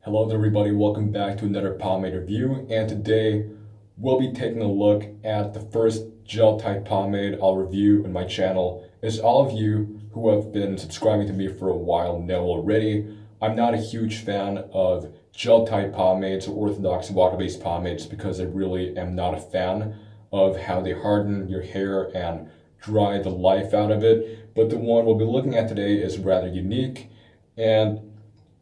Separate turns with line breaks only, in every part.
Hello there everybody, welcome back to another pomade review, and today we'll be taking a look at the first gel type pomade I'll review on my channel. As all of you who have been subscribing to me for a while know already, I'm not a huge fan of gel type pomades or orthodox water-based pomades because I really am not a fan of how they harden your hair and dry the life out of it. But the one we'll be looking at today is rather unique, and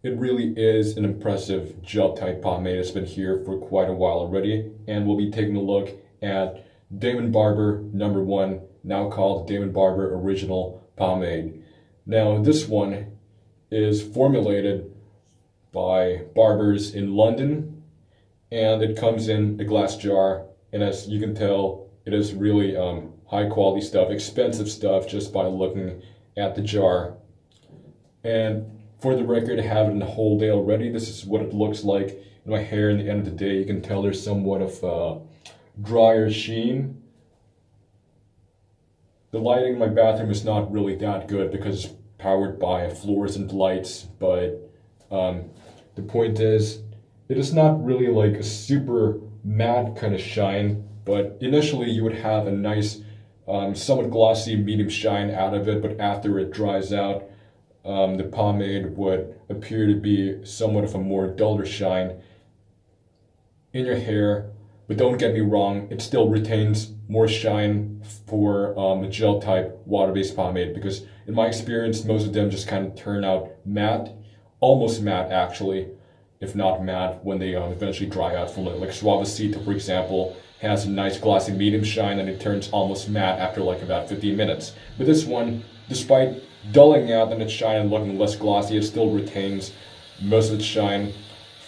it really is an impressive gel type pomade. It's been here for quite a while already, and we'll be taking a look at Daimon Barber number 1, now called Daimon Barber Original Pomade. Now this one is formulated by barbers in London, and it comes in a glass jar, and as you can tell, it is really high quality stuff, expensive stuff just by looking at the jar. And for the record, I have it in the whole day already. This is what it looks like in my hair. In the end of the day, you can tell there's somewhat of a drier sheen. The lighting in my bathroom is not really that good because it's powered by fluorescent lights, but the point is, it is not really like a super matte kind of shine, but initially you would have a nice, somewhat glossy medium shine out of it, but after it dries out, the pomade would appear to be somewhat of a more duller shine in your hair. But don't get me wrong, it still retains more shine for a gel type water-based pomade, because in my experience most of them just kind of turn out matte, almost matte actually, if not matte, when they eventually dry out. From like Suavecito, for example, has a nice glossy medium shine and it turns almost matte after like about 15 minutes. But this one, despite dulling out and its shine and looking less glossy, it still retains most of its shine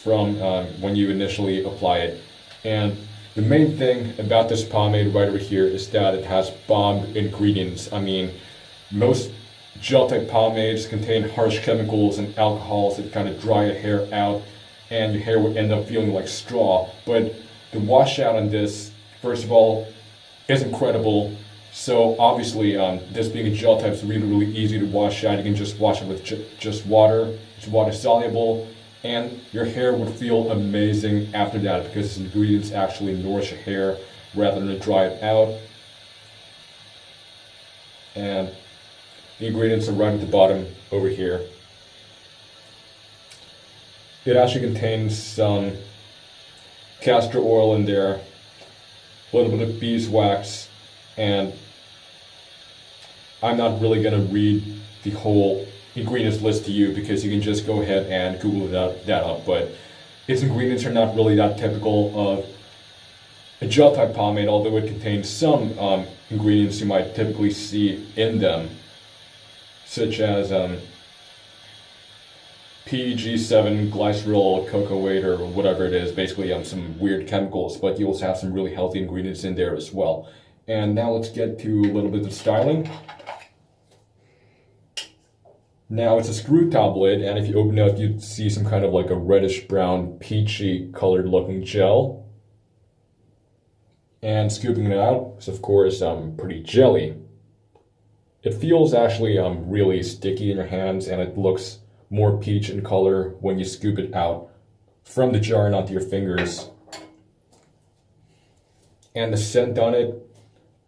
from when you initially apply it. And the main thing about this pomade right over here is that it has bomb ingredients. I mean, most gel type pomades contain harsh chemicals and alcohols that kind of dry your hair out, and your hair would end up feeling like straw. But the washout on this, first of all, is incredible. So obviously, this being a gel type, it's really easy to wash out. You can just wash it with just water. It's water soluble, and your hair would feel amazing after that because the ingredients actually nourish your hair rather than dry it out. And the ingredients are right at the bottom over here. It actually contains some castor oil in there, a little bit of beeswax, and I'm not really going to read the whole ingredients list to you because you can just go ahead and Google that up, but its ingredients are not really that typical of a gel type pomade, although it contains some ingredients you might typically see in them, such as PG7 glycerol cocoate or whatever it is, basically some weird chemicals, but you also have some really healthy ingredients in there as well. And now let's get to a little bit of styling. Now it's a screw top lid, and if you open it up, you see some kind of like a reddish brown peachy colored looking gel. And scooping it out is of course pretty jelly. It feels actually really sticky in your hands, and it looks more peach in color when you scoop it out from the jar and onto your fingers. And the scent on it,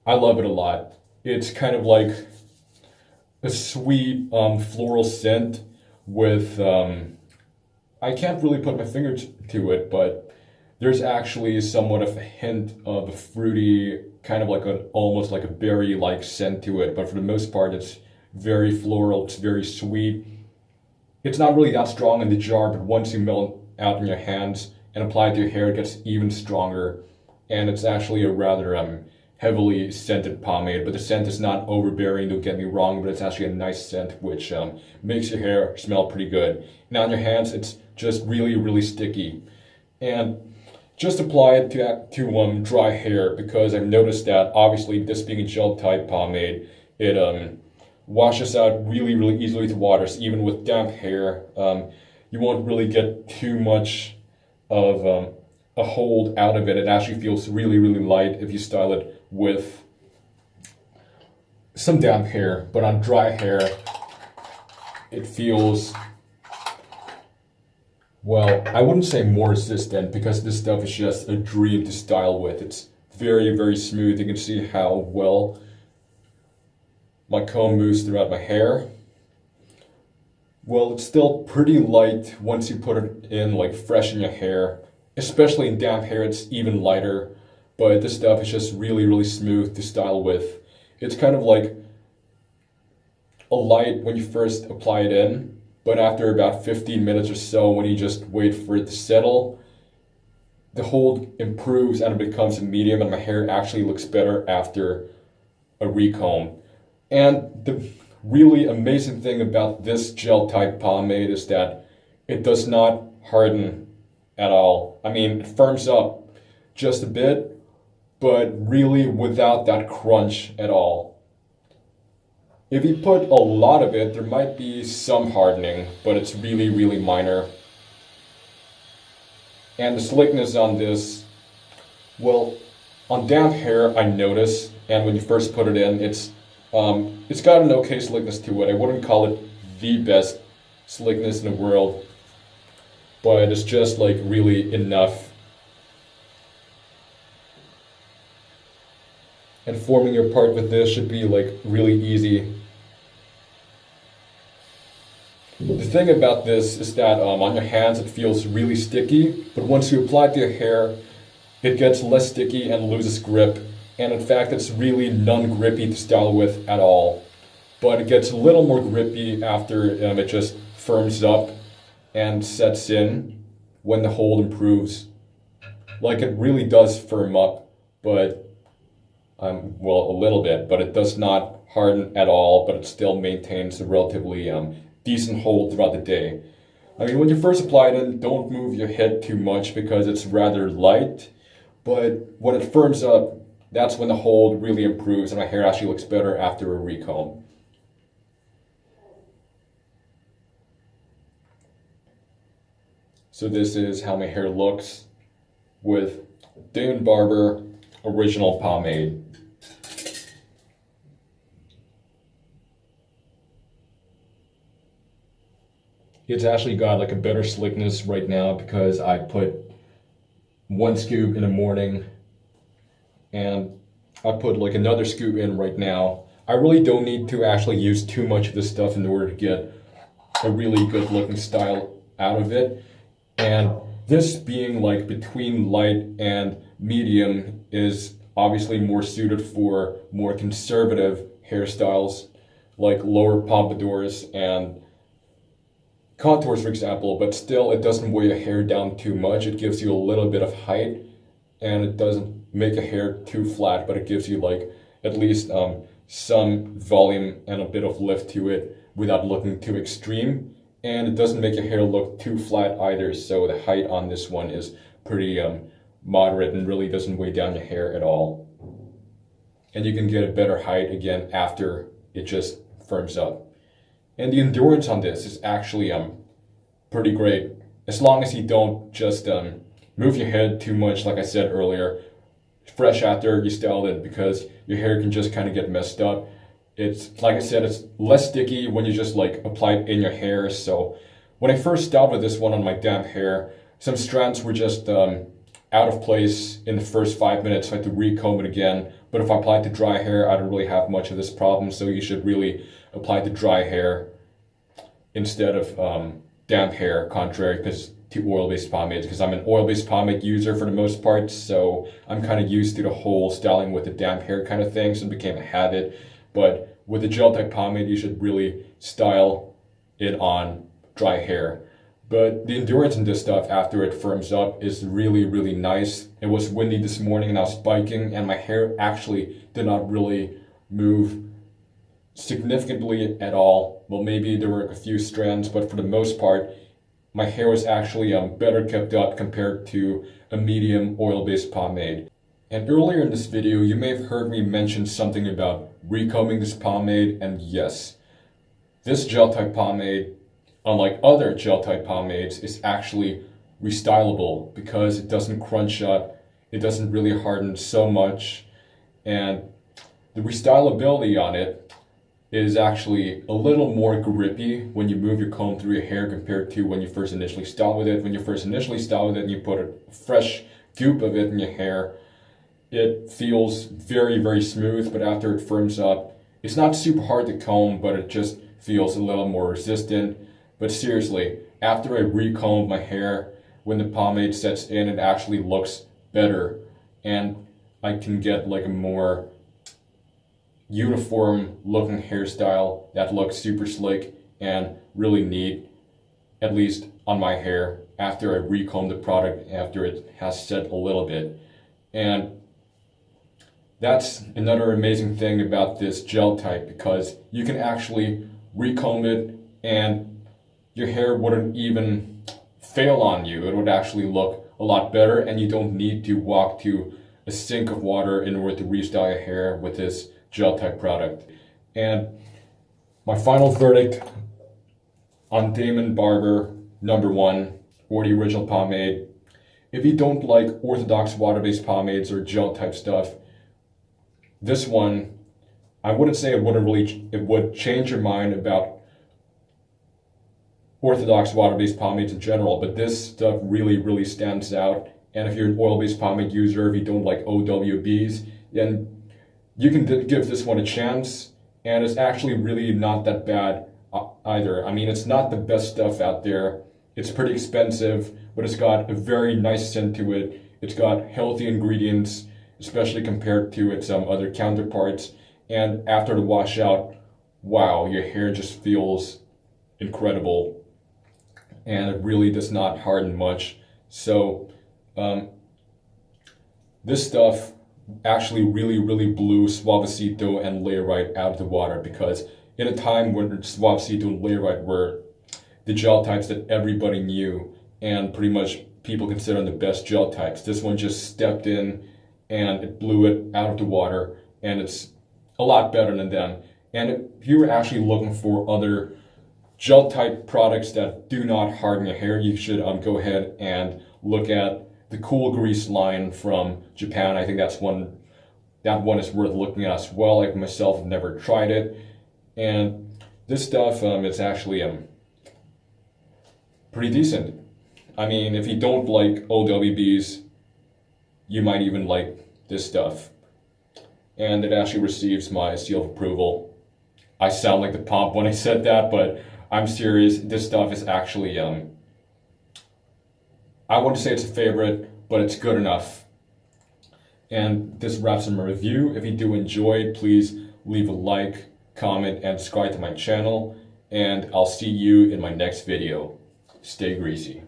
I love it a lot. It's kind of like a sweet floral scent with, I can't really put my finger to it, but there's actually somewhat of a hint of a fruity, kind of like almost like a berry-like scent to it, but for the most part it's very floral, it's very sweet. It's not really that strong in the jar, but once you melt out in your hands and apply it to your hair, it gets even stronger. And it's actually a rather heavily scented pomade, but the scent is not overbearing, don't get me wrong, but it's actually a nice scent which makes your hair smell pretty good. And on your hands, it's just really sticky. And just apply it to dry hair, because I've noticed that obviously this being a gel type pomade, it washes out really easily to water. So even with damp hair, you won't really get too much of a hold out of it. It actually feels really light if you style it with some damp hair, but on dry hair it feels Well, I wouldn't say more resistant because this stuff is just a dream to style with. It's very, very smooth. You can see how well my comb moves throughout my hair. Well, it's still pretty light once you put it in, like fresh in your hair. Especially in damp hair, it's even lighter. But this stuff is just really, really smooth to style with. It's kind of like a light when you first apply it in, but after about 15 minutes or so, when you just wait for it to settle, the hold improves and it becomes a medium, and my hair actually looks better after a recomb. And the really amazing thing about this gel type pomade is that it does not harden at all. I mean, it firms up just a bit, but really without that crunch at all. If you put a lot of it, there might be some hardening, but it's really, really minor. And the slickness on this, well, on damp hair I notice, and when you first put it in, it's got an okay slickness to it. I wouldn't call it the best slickness in the world, but it's just like really enough. And forming your part with this should be like really easy. The thing about this is that on your hands it feels really sticky, but once you apply it to your hair, it gets less sticky and loses grip. And in fact, it's really non-grippy to style with at all. But it gets a little more grippy after it just firms up and sets in when the hold improves. Like, it really does firm up, but well, a little bit, but it does not harden at all, but it still maintains a relatively decent hold throughout the day. I mean, when you first apply it, don't move your head too much because it's rather light, but when it firms up, that's when the hold really improves and my hair actually looks better after a recomb. So this is how my hair looks with Daimon Barber Original Pomade. It's actually got like a better slickness right now because I put 1 scoop in the morning and I put like another scoop in right now. I really don't need to actually use too much of this stuff in order to get a really good looking style out of it. And this being like between light and medium is obviously more suited for more conservative hairstyles like lower pompadours and contours, for example, but still it doesn't weigh your hair down too much. It gives you a little bit of height and it doesn't make your hair too flat, but it gives you like at least some volume and a bit of lift to it without looking too extreme. And it doesn't make your hair look too flat either, so the height on this one is pretty moderate and really doesn't weigh down your hair at all. And you can get a better height again after it just firms up. And the endurance on this is actually pretty great, as long as you don't just move your head too much, like I said earlier, fresh after you styled it, because your hair can just kind of get messed up. It's, like I said, it's less sticky when you just like apply it in your hair. So when I first styled with this one on my damp hair, some strands were just out of place in the first 5 minutes, so I had to recomb it again. But if I applied to dry hair, I don't really have much of this problem, so you should really apply to dry hair instead of damp hair, contrary to oil-based pomades, because I'm an oil-based pomade user for the most part, so I'm kind of used to the whole styling with the damp hair kind of thing, so it became a habit. But with the gel type pomade, you should really style it on dry hair. But the endurance in this stuff after it firms up is really, really nice. It was windy this morning and I was biking, and my hair actually did not really move significantly at all. Well, maybe there were a few strands, but for the most part, my hair was actually better kept up compared to a medium oil-based pomade. And earlier in this video, you may have heard me mention something about recombing this pomade, and yes, this gel type pomade, unlike other gel type pomades, is actually restylable because it doesn't crunch up, it doesn't really harden so much, and the restylability on it is actually a little more grippy when you move your comb through your hair compared to when you first initially start with it. When you first initially start with it and you put a fresh goop of it in your hair, it feels very, very smooth, but after it firms up, it's not super hard to comb, but it just feels a little more resistant. But seriously, after I recomb my hair, when the pomade sets in, it actually looks better, and I can get like a more uniform looking hairstyle that looks super slick and really neat, at least on my hair, after I recomb the product after it has set a little bit. And that's another amazing thing about this gel type, because you can actually recomb it and your hair wouldn't even fail on you. It would actually look a lot better, and you don't need to walk to a sink of water in order to restyle your hair with this gel type product. And my final verdict on Daimon Barber #1, or the original pomade: if you don't like orthodox water-based pomades or gel type stuff, this one, I wouldn't say it would change your mind about orthodox water-based pomades in general, but this stuff really, really stands out. And if you're an oil-based pomade user, if you don't like OWBs, then you can give this one a chance. And it's actually really not that bad either. I mean, it's not the best stuff out there. It's pretty expensive, but it's got a very nice scent to it. It's got healthy ingredients, especially compared to its other counterparts. And after the washout, wow, your hair just feels incredible. And it really does not harden much. So this stuff actually really, really blew Suavecito and Layrite out of the water, because in a time when Suavecito and Layrite were the gel types that everybody knew and pretty much people consider the best gel types, this one just stepped in and it blew it out of the water, and it's a lot better than them. And if you were actually looking for other gel type products that do not harden your hair, you should go ahead and look at the Cool Grease line from Japan. I think that one is worth looking at as well. Like myself, I've never tried it. And this stuff, it's actually pretty decent. I mean, if you don't like OWBs, you might even like this stuff. And it actually receives my seal of approval. I sound like the pomp when I said that, but I'm serious. This stuff is actually, I wouldn't say it's a favorite, but it's good enough. And this wraps up my review. If you do enjoy it, please leave a like, comment, and subscribe to my channel. And I'll see you in my next video. Stay greasy.